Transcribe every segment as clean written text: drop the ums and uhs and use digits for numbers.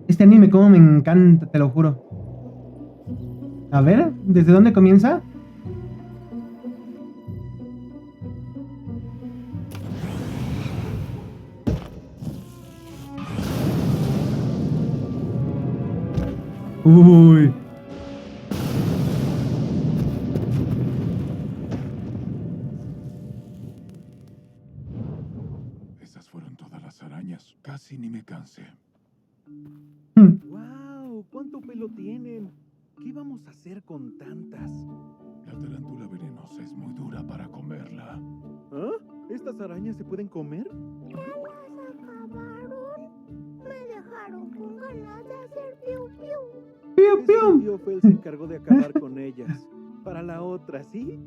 Este anime como me encanta, te lo juro. A ver, ¿desde dónde comienza? Uy. Esas fueron todas las arañas. Casi ni me cansé. ¡Wow! ¿Cuánto pelo tienen? ¿Qué vamos a hacer con tantas? La tarántula venenosa es muy dura para comerla. ¿Ah? ¿Estas arañas se pueden comer? ¿Ya las acabaron? Me dejaron con ganas de hacer piu piu. ¡Piu, Es que el piu! tío Fel se encargó de acabar con ellas. Para la otra, ¿sí?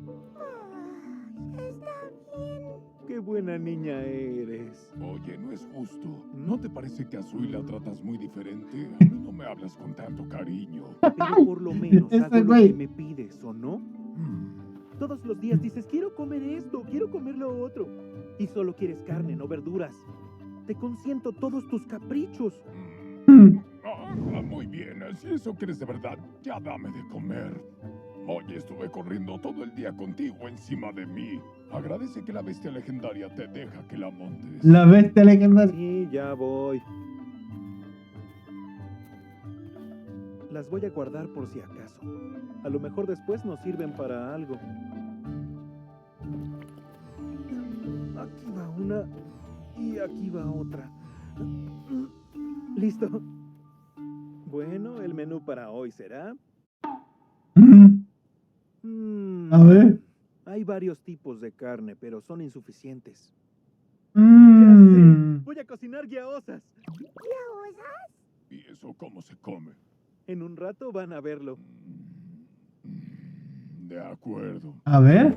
Ay, está bien. ¡Qué buena niña eres! Oye, no es justo. ¿No te parece que a Sui la tratas muy diferente? A mí no me hablas con tanto cariño. Pero por lo menos Ese hago lo güey. que me pides, ¿o no? Mm, Todos los días dices, quiero comer esto, quiero comer lo otro. Y solo quieres carne, no verduras. Te consiento todos tus caprichos. Muy bien, si eso quieres de verdad, ya dame de comer. Oye, estuve corriendo todo el día contigo encima de mí. Agradece que la bestia legendaria te deja que la montes. La bestia legendaria. Sí, ya voy. Las voy a guardar por si acaso. A lo mejor después nos sirven para algo. Aquí va una y aquí va otra. ¿Listo? Bueno, el menú para hoy será... A ver. Hay varios tipos de carne, pero son insuficientes. Mm. Ya sé. Voy a cocinar guiaosas. ¿Ya usas? ¿Y eso cómo se come? En un rato van a verlo. De acuerdo. A ver.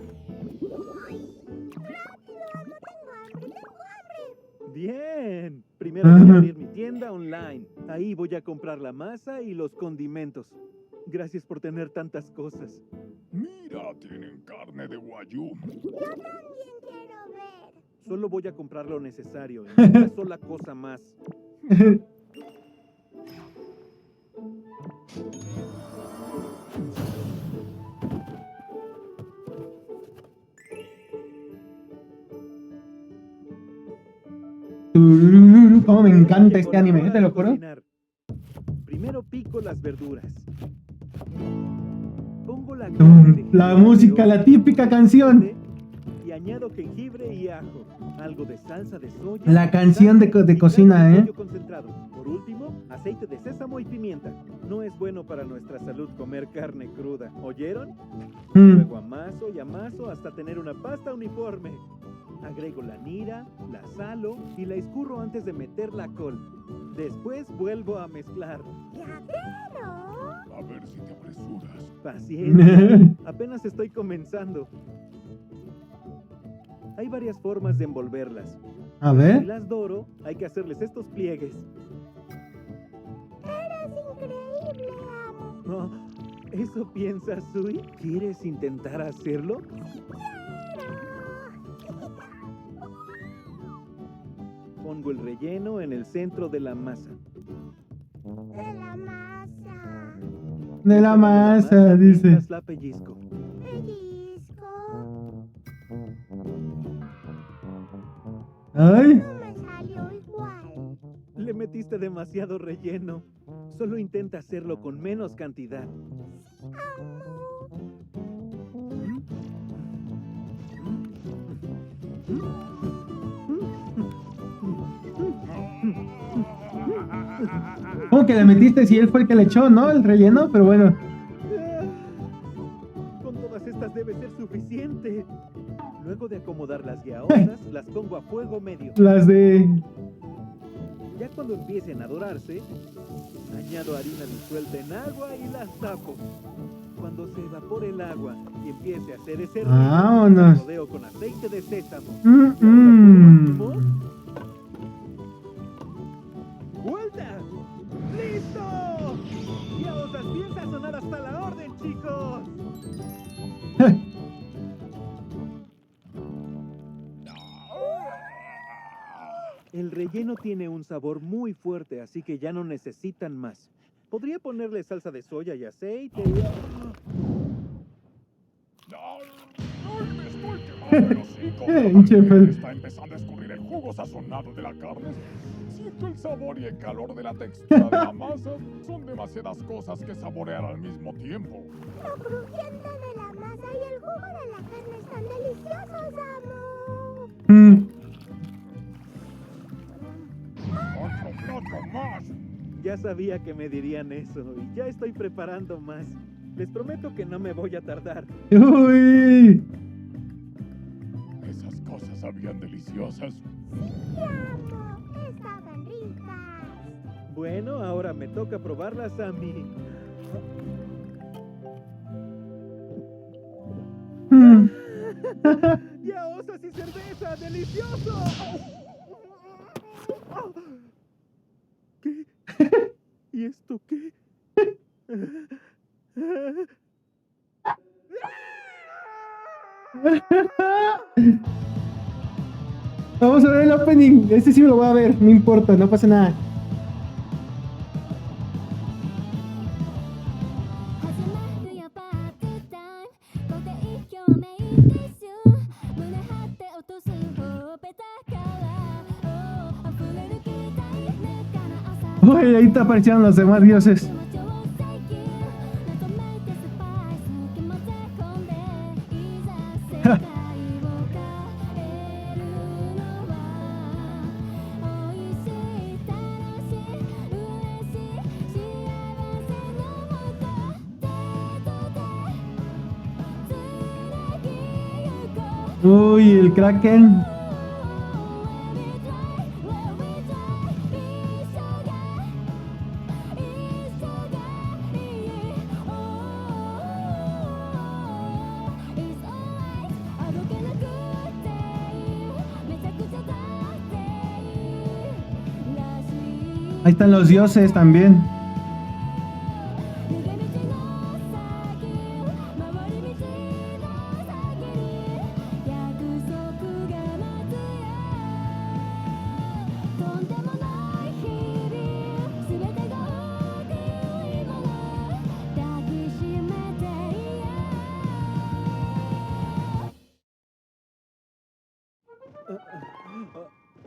Bien. Primero voy a abrir mi tienda online. Ahí voy a comprar la masa y los condimentos. Gracias por tener tantas cosas. Mira, tienen carne de guayú. Yo también quiero ver. Solo voy a comprar lo necesario y una sola cosa más. Cómo me encanta este anime, te lo juro. Cocinar. Primero pico las verduras. Pongo la carne, La música, la típica canción. y añado jengibre y ajo, algo de salsa de soya. La canción de sal, cocina, y ¿eh? pollo concentrado. Por último, aceite de sésamo y pimienta. No es bueno para nuestra salud comer carne cruda. ¿Oyeron? Luego amaso y amaso hasta tener una pasta uniforme. Agrego la nira, la salo y la escurro antes de meter la col. Después vuelvo a mezclar. Ya quiero. A ver si te apresuras. Paciencia, apenas estoy comenzando. Hay varias formas de envolverlas. A Si ver. las doro, hay que hacerles estos pliegues. Eres increíble, amo. Oh, ¿eso piensas, Sui? ¿Quieres intentar hacerlo? Pongo el relleno en el centro de la masa. De la masa. De la masa, dice. Mientras la pellizco. Pellizco. Ay. No me salió igual. Le metiste demasiado relleno. Solo intenta hacerlo con menos cantidad. ¿Cómo que le metiste si él fue el que le echó, no? El relleno, pero bueno. Con todas estas debe ser suficiente. Luego de acomodar las guiaosas, las pongo a fuego medio. Las de... Ya cuando empiecen a dorarse, añado harina disuelta en agua y las tapo. Cuando se evapore el agua y empiece a hacer ese ruido, Vámonos. las rodeo con aceite de sésamo. Mm, Y ahora, por último, mm. ¡vuelta! ¡Listo! Guiaosas bien sazonadas hasta la orden, chicos. El El relleno tiene un sabor muy fuerte, así que ya no necesitan más. Podría ponerle salsa de soya y aceite y... ¡Ay, me estoy quemando el hocico! Pinche Me Fel. está empezando a escrujiendo el jugo sazonado de la carne. Siento el sabor y el calor de la textura de la masa. Son demasiadas cosas que saborear al mismo tiempo. Lo crujiente de la masa y el jugo de la carne están deliciosos, amo. ¡Otro plato más! Ya sabía que me dirían eso y ya estoy preparando más. Les prometo que no me voy a tardar. Uy. Esas cosas sabían deliciosas. Sí, amo. Estaban ricas. Bueno, ahora me toca probarlas a mí. ¡Ya osas y cerveza! ¡Delicioso! ¿Qué? ¿Y esto qué? Vamos a ver el opening. Este sí me lo voy a ver. No importa, no pasa nada. 始まるよパーティータイムご提供メインディッシュ胸張って落とすほっぺたから溢れる期待目から朝 Uy, ahí te aparecieron los demás dioses. 気持ちを最近まとめてスパイス気混ぜ込んでいざ世界を変えるのは美味しい楽しい嬉しい幸せのもと手と手つなぎゆこう Uy, el Kraken. Ahí están los dioses también.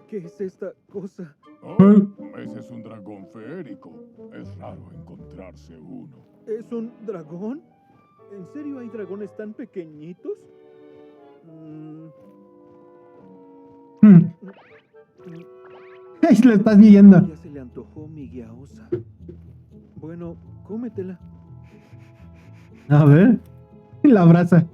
¿Qué es esta cosa? Oh, ese es un dragón feérico. Es raro encontrarse uno. ¿Es un dragón? ¿En serio hay dragones tan pequeñitos? Ahí lo estás viendo. Ya se le antojó mi guiaosa. Bueno, cómetela. A ver. La abraza.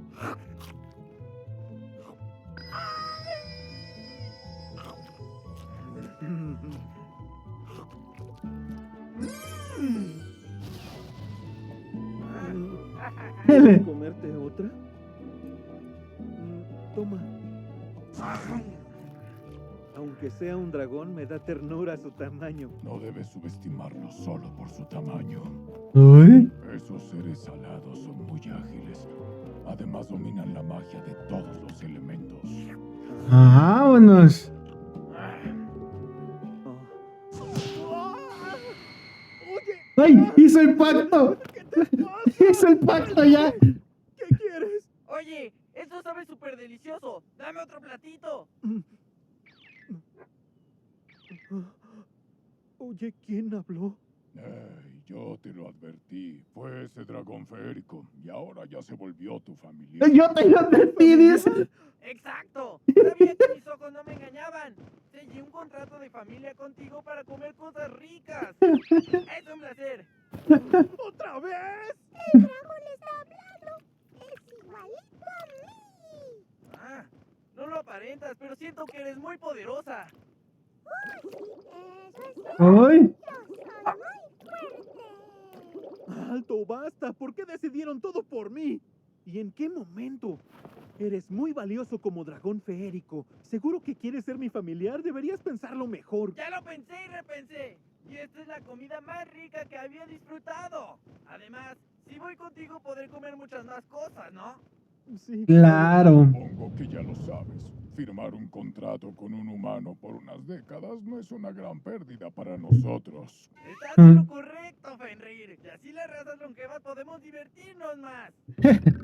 ¿Quieres comerte otra? Toma. Aunque sea un dragón, me da ternura su tamaño. No debes subestimarlo solo por su tamaño. Uy. Esos seres salados son muy ágiles. Además dominan la magia de todos los elementos. Vámonos. ¡Ay! ¡Hizo el pacto! ¿Qué te pasa? ¡Hizo el pacto ya! ¿Qué quieres? Oye, esto sabe súper delicioso. Dame otro platito. Oye, ¿quién habló? Yo te lo advertí. Fue ese dragón feérico. Y ahora ya se volvió tu familia. Yo te lo advertí, dice. Exacto. Sabía que mis ojos no me engañaban. Sellé un contrato de familia contigo para comer cosas ricas. Es un placer. ¿Otra vez? El dragón está hablando. Es igualito a mí. Ah, no lo aparentas, pero siento que eres muy poderosa. Sí, eso es cierto. ¡Ay! Yo soy muy fuerte. Alto, basta. ¿Por qué decidieron todo por mí? ¿Y en qué momento? Eres muy valioso como dragón feérico. ¿Seguro que quieres ser mi familiar? Deberías pensarlo mejor. Ya lo pensé y repensé. Y esta es la comida más rica que había disfrutado. Además, si voy contigo podré comer muchas más cosas, ¿no? Sí. Claro. Supongo que ya lo sabes. Firmar un contrato con un humano por unas décadas no es una gran pérdida para nosotros. Estás en lo correcto, Fenrir. Y así las razas longevas podemos divertirnos más.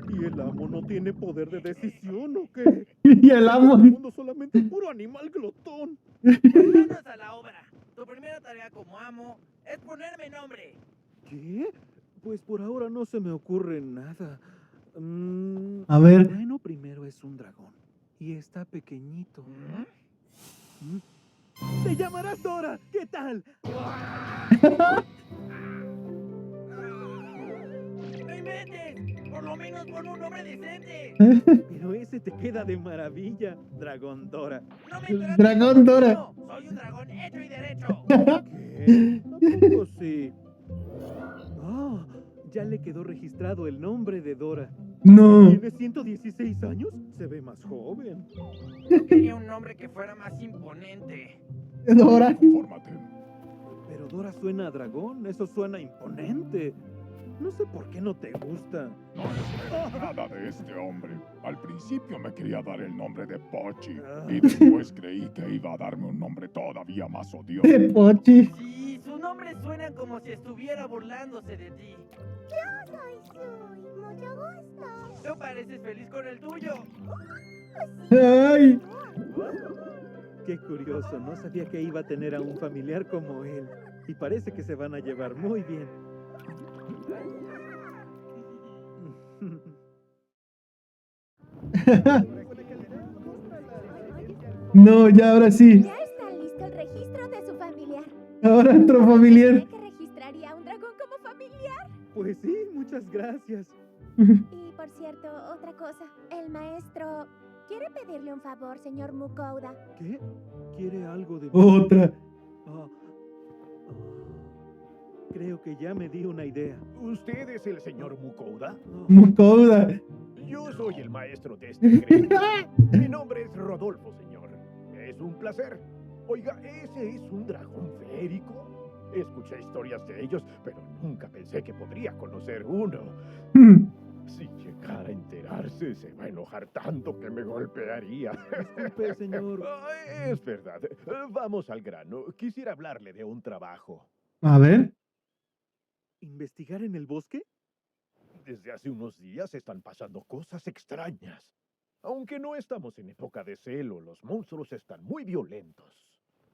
¿Y el amo no tiene poder de decisión o qué? Y el amo. El mundo solamente es puro animal glotón. Manos a la obra. Tu primera tarea como amo es ponerme nombre. ¿Qué? Pues por ahora no se me ocurre nada. A ver. Bueno, primero es un dragón. Y está pequeñito. ¡Te llamarás Dora! ¿Qué tal? ¡No inventes! Por lo menos pon un nombre decente. Pero ese te queda de maravilla, Dragón Dora. No me trates Dragón como Dora. niño. Soy un dragón hecho y derecho. ¿Qué? ¿A poco sí? Ah, ya le quedó registrado el nombre de Dora. No. ¿Tiene 116 años? Se ve más joven. Yo quería un nombre que fuera más imponente. Dora. Confórmate. Pero Dora suena a dragón, eso suena imponente. No sé por qué no te gusta. No espero nada de este hombre. Al principio me quería dar el nombre de Pochi. Y después creí que iba a darme un nombre todavía más odioso. Pochi. Sí, sus nombres suenan como si estuviera burlándose de ti. Yo soy Sui, mucho gusto. Tú pareces feliz con el tuyo. Ay. Qué curioso, no sabía que iba a tener a un familiar como él. Y parece que se van a llevar muy bien. No, ya ahora sí. Ya está listo el registro de su familiar. Ahora otro familiar. ¿Cree que registraría a un dragón como familiar? Pues sí, muchas gracias. Y por cierto, otra cosa. El maestro quiere pedirle un favor, señor Mukouda. ¿Qué? ¿Quiere algo de mí? Otra. Ah, creo que ya me di una idea. ¿Usted es el señor Mukouda? Ah, Mukouda. Yo soy el maestro de este gremio. Mi nombre es Rodolfo, señor. Es un placer. Oiga, ¿ese es un dragón férico? Escuché historias de ellos, pero nunca pensé que podría conocer uno. Si llegara a enterarse, se va a enojar tanto que me golpearía. disculpe, señor. Es verdad. Vamos al grano. Quisiera hablarle de un trabajo. A ver. ¿Investigar en el bosque? Desde hace unos días están pasando cosas extrañas. Aunque no estamos en época de celo, los monstruos están muy violentos.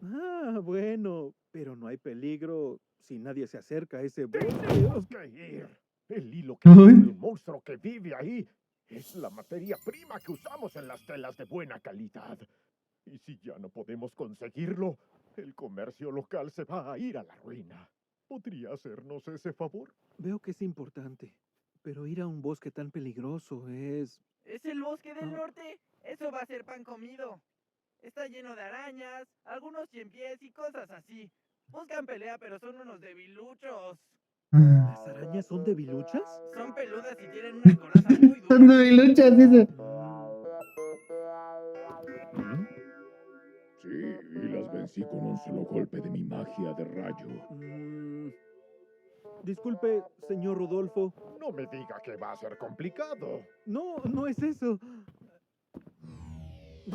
Ah, bueno, pero no hay peligro si nadie se acerca a ese bosque. ¡Tenemos que ir! El hilo que Ay. tiene un monstruo que vive ahí es la materia prima que usamos en las telas de buena calidad. Y si ya no podemos conseguirlo, el comercio local se va a ir a la ruina. ¿Podría hacernos ese favor? Veo que es importante, pero ir a un bosque tan peligroso es... ¿Es el bosque del norte? Eso va a ser pan comido. Está lleno de arañas, algunos pies y cosas así. Buscan pelea, pero son unos debiluchos. ¿Las arañas son debiluchas? Son peludas y tienen una coraza muy dura. Son debiluchas, dice. Sí, y las vencí con un solo golpe de mi magia de rayo. Disculpe, señor Rodolfo. No me diga que va a ser complicado. No, no es eso.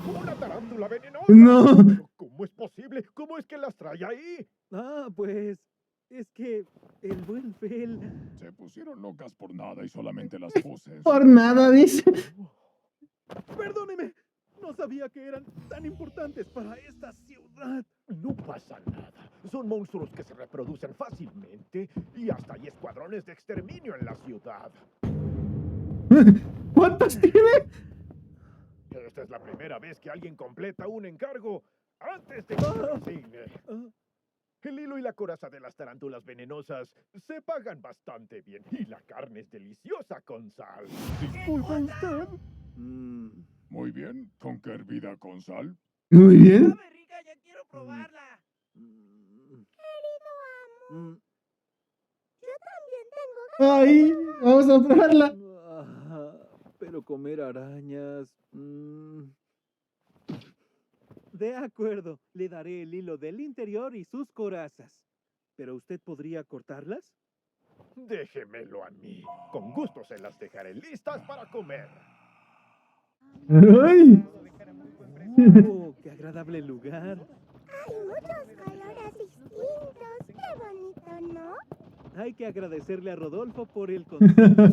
¡Una tarántula venenosa! No. ¿Pero ¿Cómo es posible? ¿Cómo es que las trae ahí? Ah, pues... Es que el buen Fel... Se pusieron locas por nada y solamente las puse. Por nada, dice. Perdóneme, no sabía que eran tan importantes para esta ciudad. No pasa nada. Son monstruos que se reproducen fácilmente y hasta hay escuadrones de exterminio en la ciudad. ¿Cuántos tiene? Esta es la primera vez que alguien completa un encargo antes de que se resigne. Ah, El hilo y la coraza de las tarántulas venenosas se pagan bastante bien y la carne es deliciosa con sal. ¿Disculpa usted? Muy bien, ¿con qué hervida con sal? Muy bien. ¡Sabe rica! ¡Ya quiero probarla! Querido amo, Mm, yo también tengo Ay, vamos a probarla. pero comer arañas... De acuerdo, le daré el hilo del interior y sus corazas. ¿Pero usted podría cortarlas? Déjemelo a mí. Con gusto se las dejaré listas para comer. Ay. ¡Oh, qué agradable lugar! Hay muchos colores distintos. Qué bonito, ¿no? Hay que agradecerle a Rodolfo por el consejo.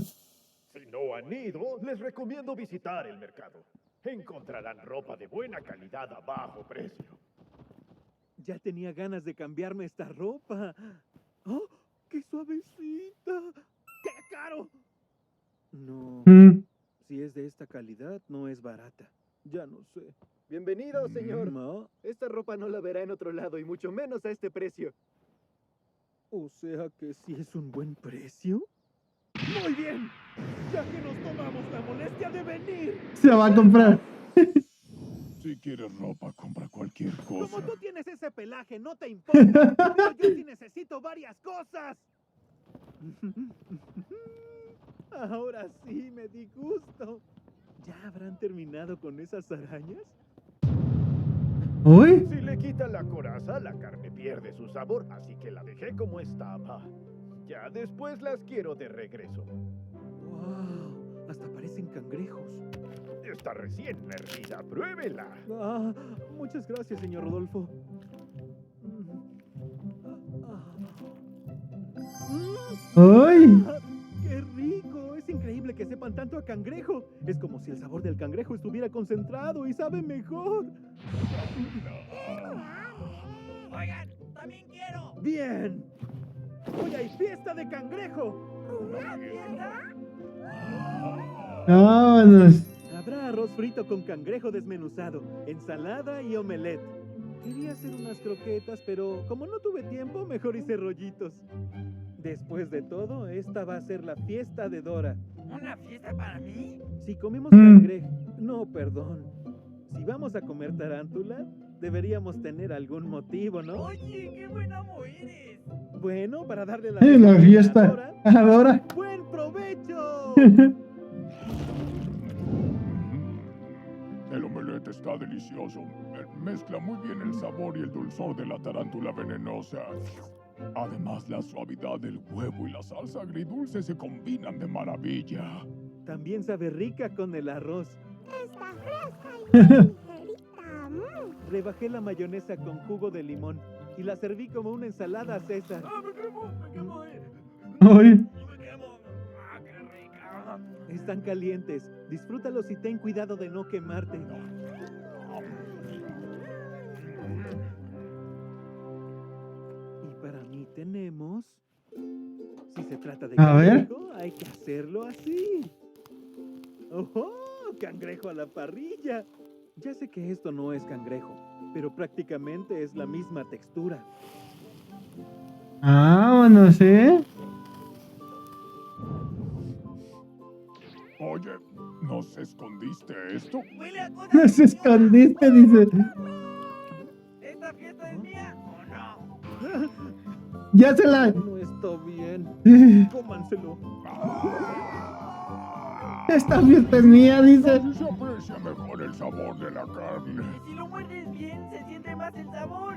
Si no han ido, les recomiendo visitar el mercado. Encontrarán ropa de buena calidad a bajo precio. Ya tenía ganas de cambiarme esta ropa. ¡Oh, qué suavecita! ¡Qué caro! No, Mm. si es de esta calidad, no es barata. Ya no sé. Bienvenido, señor. ¿No? Esta ropa no la verá en otro lado y mucho menos a este precio. O sea que sí es un buen precio. Muy bien, ya que nos tomamos la molestia de venir. Se va a comprar. Si quieres ropa, compra cualquier cosa. Como tú tienes ese pelaje, no te importa. Pero yo sí necesito varias cosas. Ahora sí me di gusto. ¿Ya habrán terminado con esas arañas? Uy. Si le quitan la coraza, la carne pierde su sabor, así que la dejé como estaba. Ya después las quiero de regreso. ¡Wow! Hasta parecen cangrejos. Está recién hervida, pruébela. Ah, muchas gracias, señor Rodolfo. Uy. ¡Qué rico! Es increíble que sepan tanto a cangrejo. Es como si el sabor del cangrejo estuviera concentrado y sabe mejor. Oigan, también quiero. ¡Bien! ¡Hoy hay fiesta de cangrejo! ¿Una fiesta? Vámonos. Habrá arroz frito con cangrejo desmenuzado, ensalada y omelette. Quería hacer unas croquetas, pero como no tuve tiempo, mejor hice rollitos. Después de todo, esta va a ser la fiesta de Dora. ¿Una fiesta para mí? Si comemos Mm. cangrejo... No, perdón. Si vamos a comer tarántula, deberíamos tener algún motivo, ¿no? Oye, qué buen amo eres. Bueno, para darle la... La bienvenida a fiesta. Dora, Ahora. ¡buen provecho! El omelette está delicioso. Mezcla muy bien el sabor y el dulzor de la tarántula venenosa. Además, la suavidad del huevo y la salsa agridulce se combinan de maravilla. También sabe rica con el arroz. Está fresca y muy ligerita. Rebajé la mayonesa con jugo de limón y la serví como una ensalada César. ¡Ah, me quemo! Uy. ¡Me quemo! ¡Ah, qué rica! Están calientes. Disfrútalos y ten cuidado de no quemarte. Y para mí tenemos... Si se trata de A ver. cangrejo, hay que hacerlo así. ¡Ojo! ¡Cangrejo a la parrilla! Ya sé que esto no es cangrejo, pero prácticamente es la misma textura. Vámonos, Oye, ¿nos escondiste esto? ¡Huele a cosas! Nos escondiste, dice. ¿Esta fiesta es mía o no? Ya se la. No está bien. Cómanselo. Esta fiesta es mía, dice. Así se aprecia mejor el sabor de la carne. Y si lo muerdes bien, se siente más el sabor.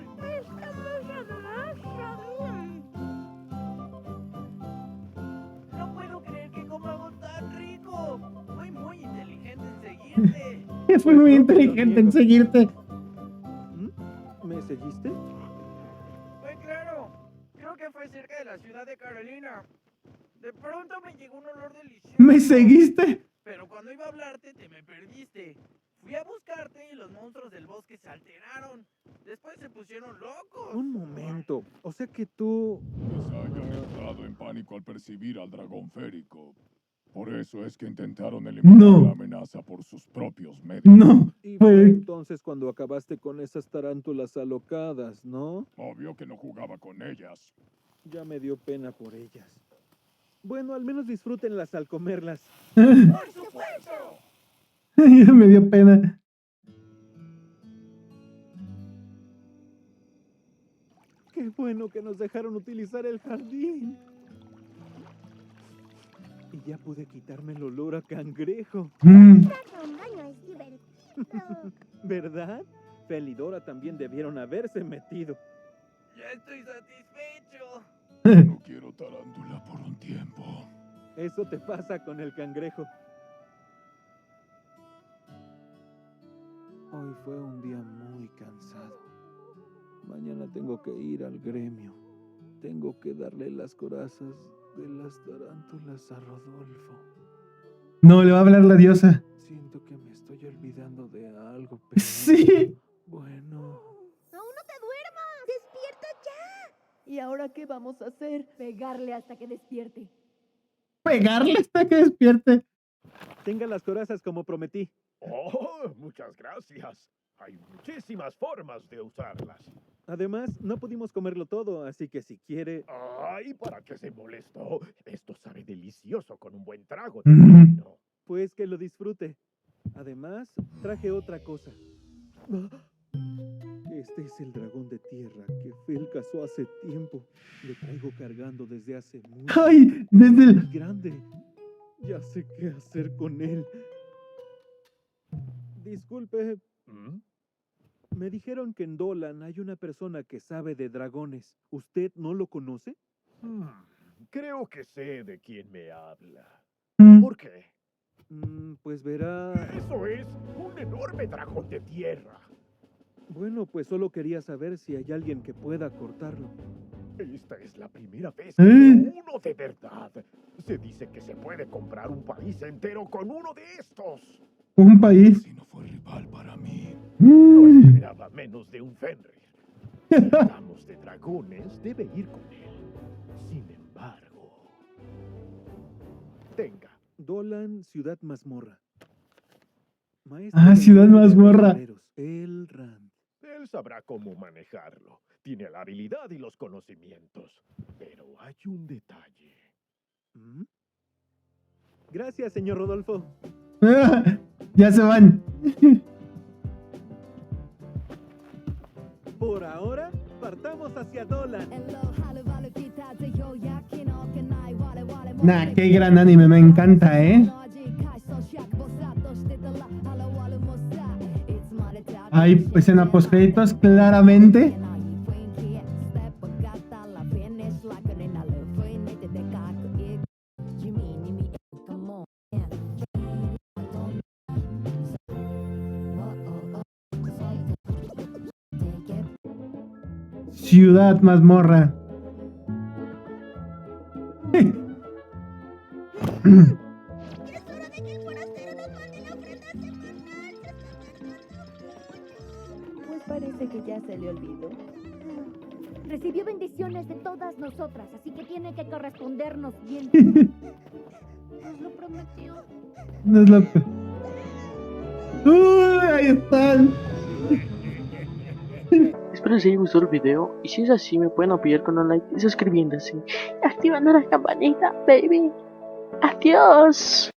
No puedo creer que coma algo tan rico. Fui muy inteligente en seguirte. Fue muy inteligente en seguirte. ¿Me seguiste? Fue claro. Creo que fue cerca de la ciudad de Carolina. De pronto me llegó un olor delicioso. ¿Me seguiste? Pero cuando iba a hablarte, te me perdiste. Fui a buscarte y los monstruos del bosque se alteraron. Después se pusieron locos. Un momento. O sea que tú... Quizá hayan entrado en pánico al percibir al dragón férico. Por eso es que intentaron eliminar No. la amenaza por sus propios medios. No. Y fue Fue. entonces cuando acabaste con esas tarántulas alocadas, ¿no? Obvio que no jugaba con ellas. Ya me dio pena por ellas. Bueno, al menos disfrútenlas al comerlas. ¡Por supuesto! Ya me dio pena. Qué bueno que nos dejaron utilizar el jardín. Y ya pude quitarme el olor a cangrejo, Mm. Darse un baño es divertido. ¿verdad? Fel y Dora también debieron haberse metido. Ya estoy satisfecho. No quiero tarántula por un tiempo. Eso te pasa con el cangrejo. Hoy fue un día muy cansado. Mañana tengo que ir al gremio. Tengo que darle las corazas de las tarántulas a Rodolfo. No, le va a hablar la diosa. Siento que me estoy olvidando de algo, pero... Sí. Bueno... ¡Aún no te duermas! ¡Despierta ya! ¿Y ahora qué vamos a hacer? Pegarle hasta que despierte. Pegarle hasta que despierte. Tenga las corazas como prometí. Oh, muchas gracias. Hay muchísimas formas de usarlas. Además, no pudimos comerlo todo, así que si quiere... Ay, ¿para qué se molestó? Esto sabe delicioso con un buen trago de vino. Pues que lo disfrute. Además, traje otra cosa. Este es el dragón de tierra que Fel cazó hace tiempo. Lo traigo cargando desde hace mucho. Ay, desde el... Muy grande. Ya sé qué hacer con él. Disculpe, ¿Mm? me dijeron que en Dolan hay una persona que sabe de dragones. ¿Usted no lo conoce? Creo que sé de quién me habla. Mm. ¿Por qué? Pues verá... Eso es un enorme dragón de tierra. Bueno, pues solo quería saber si hay alguien que pueda cortarlo. Esta es la primera vez que veo uno de verdad. Se dice que se puede comprar un país entero con uno de estos. Un país. Si no fue rival para mí. No esperaba menos de un Fenrir. Si hablamos de dragones, debe ir con él. Sin embargo... Tenga. Dolan, Ciudad Mazmorra. Maestro Ciudad de Mazmorra. guerreros, El Rand. Él sabrá cómo manejarlo. Tiene la habilidad y los conocimientos. Pero hay un detalle. ¿Mm? Gracias, señor Rodolfo. Ya se van. Por ahora, partamos hacia Dolan. Nah, qué gran anime, me encanta, ¿eh? Hay escena post créditos, claramente. Ciudad Mazmorra. ¡Es hora de que el forastero nos mande la ofrenda semanal! ¡Se está tardando mucho! Pues parece que ya se le olvidó. Recibió bendiciones de todas nosotras, así que tiene que correspondernos bien. Nos lo prometió. No es loco. ¡Uy! Ahí están. Espero les haya gustado el video y si es así me pueden apoyar con un like y suscribiéndose y activando la campanita, baby. Adiós.